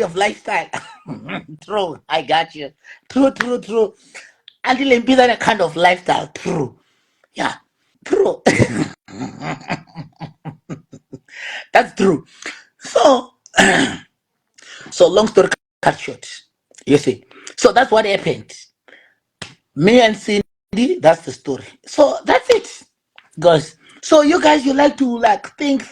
of lifestyle. True, I got you. True. Until I'm that kind of lifestyle. True. Yeah. True. That's true. So, so long story cut short. You see. So that's what happened. Me and Cindy, that's the story. So that's it, guys. So you guys, you like to like think.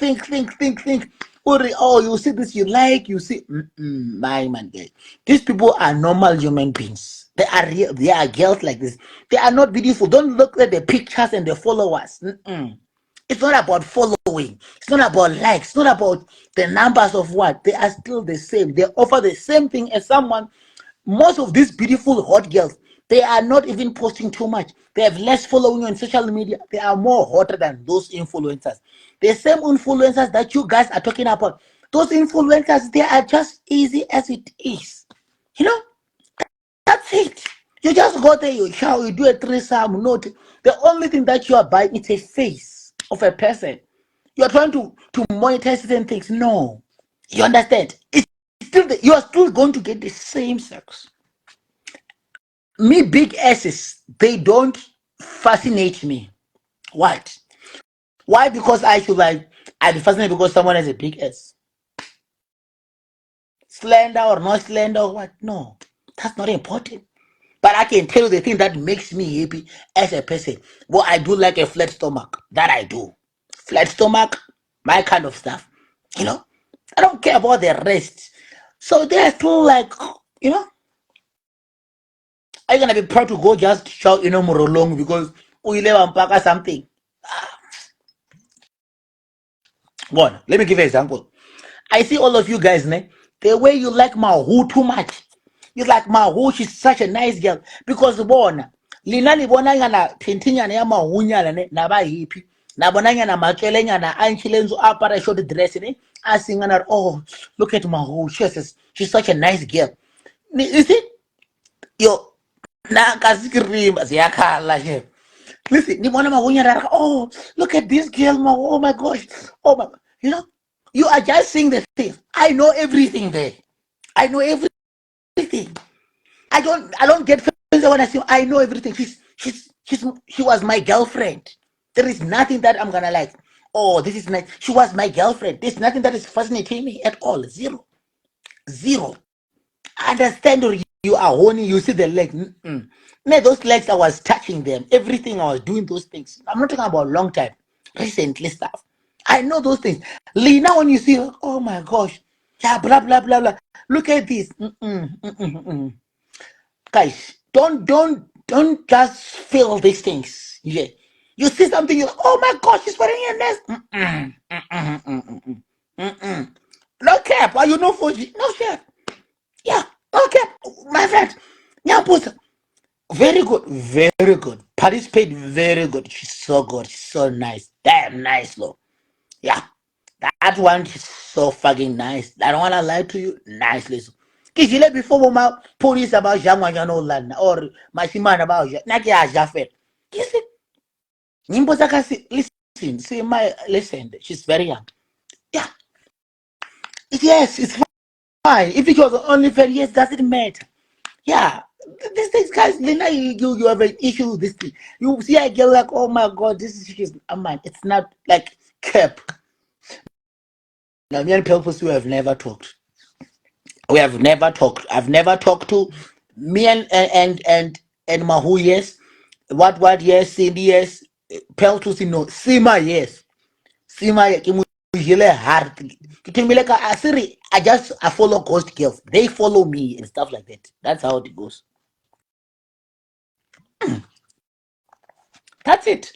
Oh, you see this, you like, you see. My man, guys. These people are normal human beings. They are real. They are girls like this. They are not beautiful. Don't look at the pictures and the followers. It's not about following. It's not about likes. It's not about the numbers of what. They are still the same. They offer the same thing as someone. Most of these beautiful hot girls, they are not even posting too much. They have less following on social media. They are more hotter than those influencers. The same influencers that you guys are talking about, those influencers, they are just easy as it is. You know, that's it. You just go there, you shower, you do a threesome note. The only thing that you are buying is a face of a person. You are trying to monetize certain things. No. You understand? It's still you are still going to get the same sex. Me, big asses, they don't fascinate me. What? Why? Because I should like I'd be fascinated because someone has a big ass. Slender or not slender or what? No. That's not important. But I can tell you the thing that makes me happy as a person. Well, I do like a flat stomach. That I do. Flat stomach, my kind of stuff. You know? I don't care about the rest. So they're still like, you know, are you gonna be proud to go just shout, Morolong because we live on Paka something? Go on. Let me give you an example. I see all of you guys, the way you like Mahu too much. You like Mahu, she's such a nice girl. Because bona, linani bona ngana tintinya na Mahu nyala na ba hippie. Na bona ngana makele ngana anchilenzo apara short dress asking ngana, oh, look at Mahu. She's such a nice girl. You see? Yo, na kasikirima ziyakhala here. Listen, oh, look at this girl, oh my gosh. Oh my, you know, you are just seeing the things. I know everything there. I know everything. I don't get friends when I see. I know everything. She was my girlfriend. There is nothing that I'm gonna like. Oh, this is nice. She was my girlfriend. There's nothing that is fascinating me at all. Zero. Understand, or you are horny, you see the leg. No, those legs, I was touching them. Everything, I was doing those things. I'm not talking about long time, recently stuff. I know those things. Lena, when you see, oh my gosh, yeah, blah blah blah blah. Look at this. Guys, don't just feel these things. Yeah, you see something, you're like, oh my gosh, she's wearing a nest. No cap. Are you no Fuji? No cap. Yeah, okay, my friend. Nyampus, very good, very good. Participate, very good. She's so good, she's so nice. Damn nice, though. Yeah, that one is so fucking nice. I don't wanna lie to you. Nicely. Kishile before my police about Jamajano Land or my Siman about Nakia Jafet. You see, Nimbosaka, listen, see my listen, she's very young. Yeah, yes, it's fine. If it was only fair, yes, doesn't matter. Yeah, these things, guys. Lena, you have an issue with this thing. You see a girl like, oh my god, this is she's a man. It's not like cap. Now, me and people who have never talked. We have never talked. I've never talked to me and Mahu. Yes, what? Yes, Cindy. Yes, Peltus. No, Seemah. Yes, Seemah. Kimu hard. Kitimileka Asiri. I follow ghost girls. They follow me and stuff like that. That's how it goes. That's it.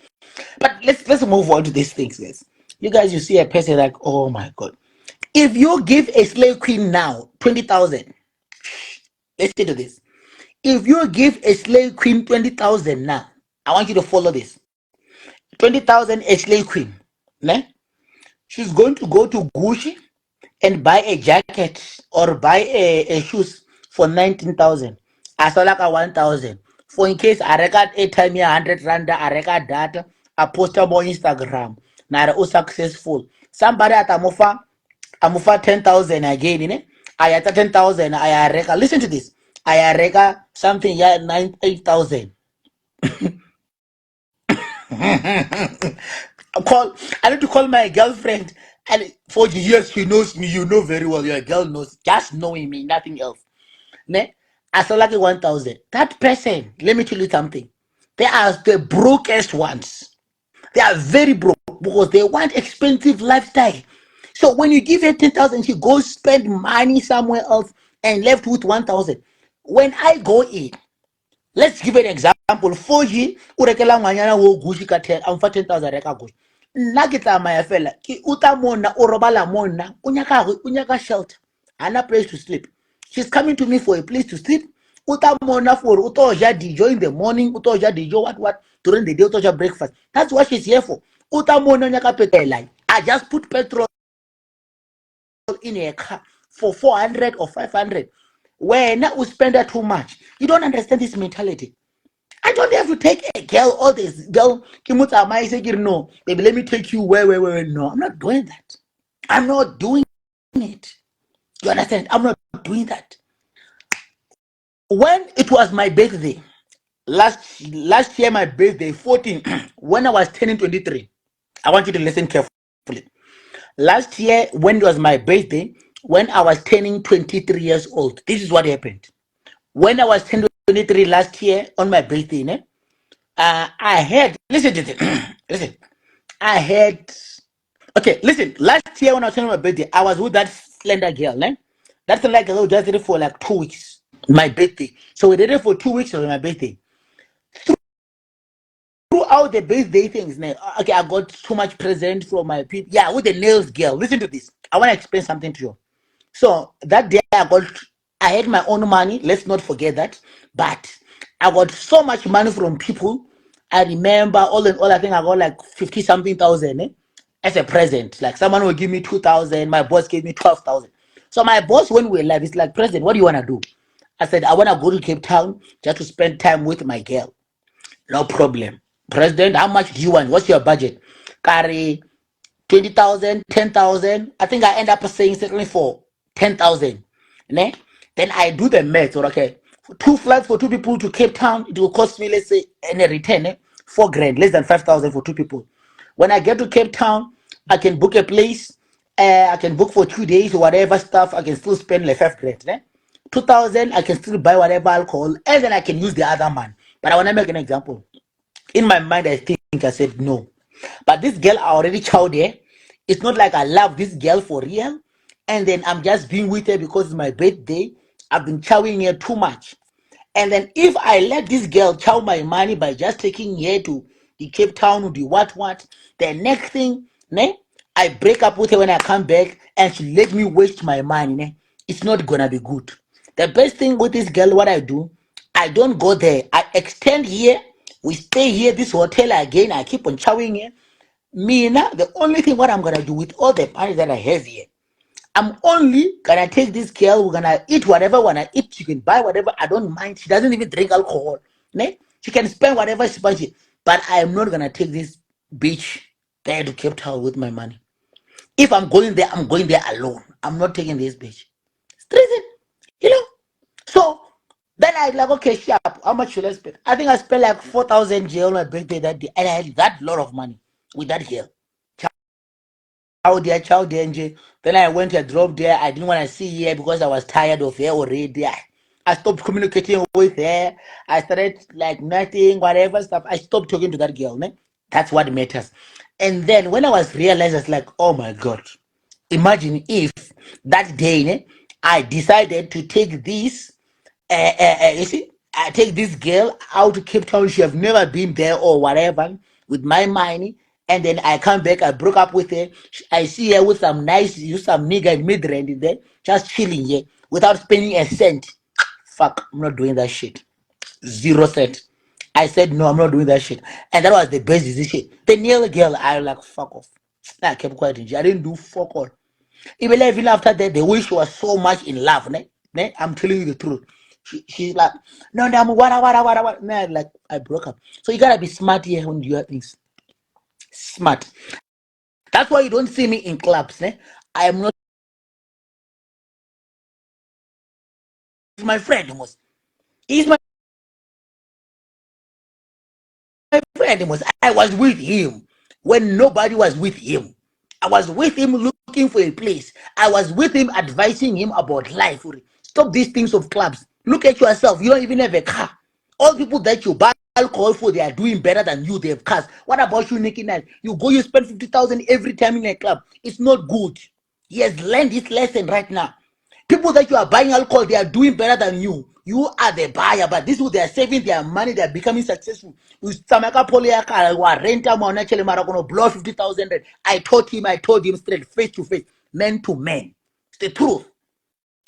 But let's move on to these things, guys. You guys, you see a person like, oh my god. If you give a slave queen now 20,000, let's say to this. If you give a slave queen 20,000 now, I want you to follow this. 20,000 a slave queen. Ne? She's going to go to Gucci and buy a jacket or buy a shoes for 19,000. I saw like a 1,000. For in case I record a time 100 rand, I record data, I post on Instagram. Now successful. Somebody at Amufa 10,000 again, I had 10,000. I reka. Listen to this. I reka something yeah 8,000. I need to call my girlfriend. And for the years she knows me, you know very well. Your girl knows, just knowing me, nothing else. Ne? I saw like 1,000. That person, let me tell you something. They are the brokest ones. They are very broke because they want expensive lifestyle. So when you give her 10,000, she goes spend money somewhere else and left with 1,000. When I go in, let's give an example. 4G, urekela ngwanyana wo gushi ka 10, amfa 10,000 reka gushi. Nna ke tsamaya fela, ke uta mona, o robala mona, unyaka shelter. Ana place to sleep. She's coming to me for a place to sleep. Uta mona for utoja dijo in the morning, utoja dijo what during the day, utoja breakfast. That's what she's here for. Uta mona nyaka petrol. I just put petrol in a car for 400 or 500. When we spend that too much, you don't understand this mentality. I don't have to take a girl, all this girl, Kimuta Mai say, no, baby, let me take you where. No, I'm not doing that. I'm not doing it. You understand? I'm not doing that. When it was my birthday, last year, my birthday, 14, when I was turning 23, I want you to listen carefully. Last year, when it was my birthday, when I was turning 23 years old, this is what happened. When I was turning 23 last year on my birthday, I had, listen to this, listen, I had, okay, listen, last year when I was turning my birthday, I was with that slender girl, that slender girl just did it for like 2 weeks, my birthday. So we did it for 2 weeks on my birthday. Throughout the birthday things, okay, I got too much present from my people. Yeah, with the nails girl. Listen to this. I want to explain something to you. So that day I had my own money. Let's not forget that. But I got so much money from people. I remember all in all, I think I got like 50 something thousand as a present. Like someone will give me 2,000. My boss gave me 12,000. So my boss, when we were live, it's like, President, what do you want to do? I said, I want to go to Cape Town just to spend time with my girl. No problem. President, how much do you want? What's your budget? Carry 20,000, 10,000. I think I end up saying certainly for 10,000. Ne? Then I do the math. Okay, for 2 flights for 2 people to Cape Town, it will cost me, let's say, in a return, 4 grand, less than 5,000 for 2 people. When I get to Cape Town, I can book a place. I can book for 2 days or whatever stuff. I can still spend like 5 grand. 2,000, I can still buy whatever alcohol, and then I can use the other man. But I want to make an example. In my mind, I think I said no. But this girl, I already chowed her. It's not like I love this girl for real. And then I'm just being with her because it's my birthday. I've been chowing her too much. And then if I let this girl chow my money by just taking her to the Cape Town or the what, the next thing, I break up with her when I come back and she let me waste my money. It's not gonna be good. The best thing with this girl, what I do, I don't go there. I extend here. We stay here, this hotel again. I keep on chowing here. Me now, the only thing what I'm gonna do with all the money that I have here, I'm only gonna take this girl. We're gonna eat whatever we wanna eat. She can buy whatever. I don't mind. She doesn't even drink alcohol. She can spend whatever she wants. But I am not gonna take this bitch there to Cape Town with my money. If I'm going there, I'm going there alone. I'm not taking this bitch. Reason, you know. So then I like, okay, sharp. How much should I spend? I think I spent like 4,000 jail on my birthday that day, and I had that lot of money with that girl. Child there, NJ. Then I went and drove there. I didn't want to see her because I was tired of her already. I stopped communicating with her. I started like nothing, whatever stuff. I stopped talking to that girl. That's what matters. And then when I was realized, I was like, oh my God. Imagine if that day I decided to take this you see, I take this girl out to Cape Town. She have never been there or whatever with my money. And then I come back, I broke up with her. I see her with some nice, some nigga in mid-range there, just chilling here without spending a cent. Fuck, I'm not doing that shit. 0 cent. I said, no, I'm not doing that shit. And that was the best decision. The nail girl, I like, fuck off. I kept quiet. I didn't do fuck all. Even after that, the way she was so much in love, I'm telling you the truth. She's like, no, I'm what. Nah, like, I broke up. So you gotta be smart here when you do things. Smart. That's why you don't see me in clubs. I am not my friend, Ndamoes. He's my friend, Ndamoes. I was with him when nobody was with him. I was with him looking for a place. I was with him advising him about life. Stop these things of clubs. Look at yourself. You don't even have a car. All people that you buy alcohol for, they are doing better than you. They have cars. What about you, Nicky Night? You go, you spend 50,000 every time in a club. It's not good. He has learned his lesson right now. People that you are buying alcohol, they are doing better than you. You are the buyer, but this is they are saving their money, they are becoming successful. Samaka Poliaka, renter actually Maragono, blow 50,000. I told him straight, face to face, man to man. It's the truth.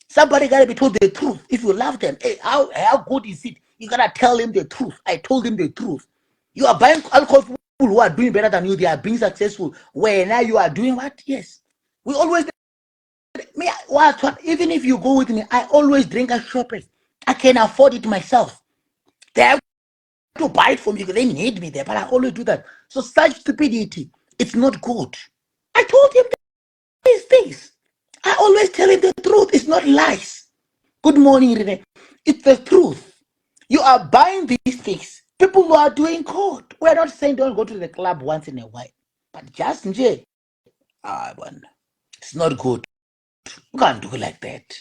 Somebody gotta be told the truth. If you love them, hey, how good is it? You gotta tell him the truth. I told him the truth. You are buying alcohol for people who are doing better than you, they are being successful. Where now you are doing what? Yes. We always me, what, even if you go with me, I always drink at shoppers. I can afford it myself. They have to buy it for me because they need me there, but I always do that. So such stupidity, it's not good. I told him these things. I always tell him the truth. It's not lies. Good morning, Rene. It's the truth. You are buying these things. People who are doing good. We're not saying don't go to the club once in a while, but just it's not good. You can't do it like that.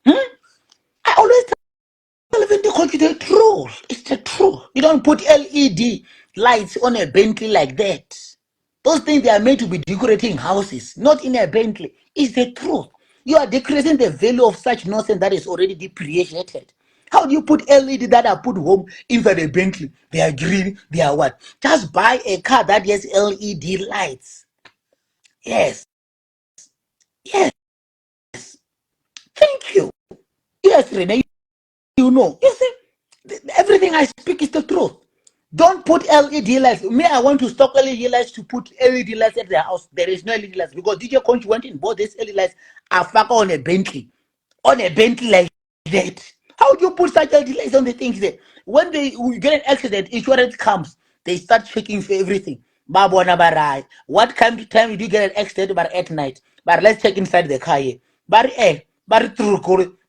I always tell even the country the truth. It's the truth. You don't put LED lights on a Bentley like that. Those things they are made to be decorating houses, not in a Bentley. It's the truth. You are decreasing the value of such nonsense that is already depreciated. How do you put LED that are put home inside a Bentley? They are green, they are what? Just buy a car that has LED lights. Yes, yes, thank you. Yes, Rene, you know. You see, everything I speak is the truth. Don't put LED lights. Me, I want to stop LED lights to put LED lights at their house. There is no LED lights because DJ Conch went and bought these LED lights are fucker on a Bentley. On a Bentley like that. How do you put such LED lights on the things there? When we get an accident, insurance comes. They start checking for everything. Babona barai. What time do you get an accident? But at night. But let's check inside the car here. But true.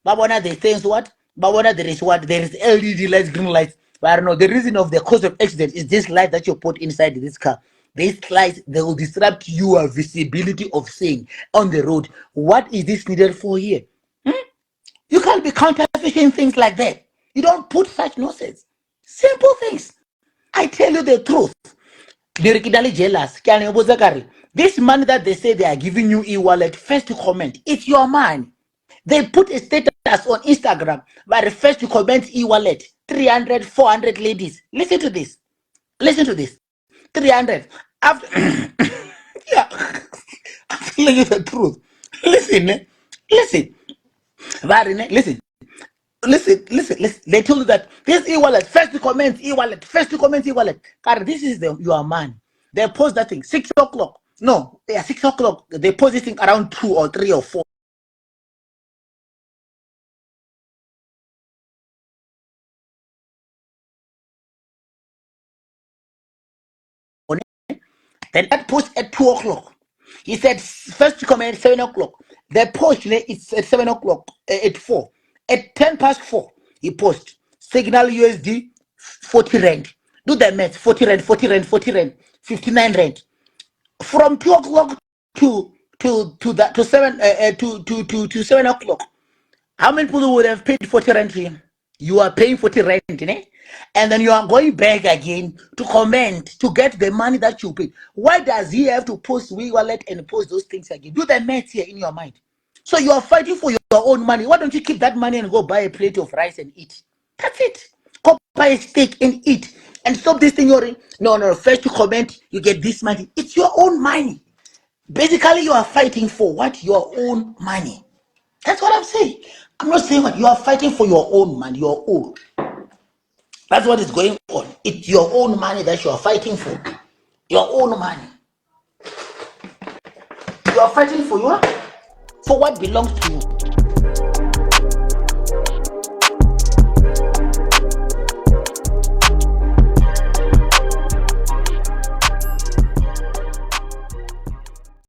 Babona they say what? Babona there is what? There is LED lights, green lights. But I don't know. The reason of the cause of accident is this light that you put inside this car. These lights, they will disrupt your visibility of seeing on the road. What is this needed for here? You can't be counterfeiting things like that. You don't put such nonsense. Simple things. I tell you the truth. They're jealous. This money that they say they are giving you e-wallet, first to comment, it's your money. They put a status on Instagram, but the first to comment e-wallet, 300, 400 ladies. Listen to this. Listen to this. 300. After, yeah, I'm telling you the truth. Listen, listen. Listen. Listen. They told you that this e-wallet, first to comment e-wallet, first to comment e-wallet. God, this is your man. They post that thing 6 o'clock. No, yeah, 6 o'clock. They post this thing around 2 or 3 or 4. Then that post at 2 o'clock. He said first to comment at 7 o'clock. The post it's at 7 o'clock, at 4. At 10 past 4, he post Signal USD 40 rand. Do the math, 40 rand, 40 rand, 40 rand, 59 rand. From 2 o'clock to that to 7 o'clock. How many people would have paid 40 rand to him? You are paying 40 rand, and then you are going back again to comment to get the money that you paid. Why does he have to post WeWallet and post those things again? Do the math here in your mind. So you are fighting for your own money. Why don't you keep that money and go buy a plate of rice and eat? That's it. Go buy a steak and eat. And stop this thing you're in. No. First you comment, you get this money. It's your own money. Basically, you are fighting for what? Your own money. That's what I'm saying. I'm not saying what you are fighting for your own money, your own. That's what is going on. It's your own money that you are fighting for. Your own money. You are fighting for what belongs to you.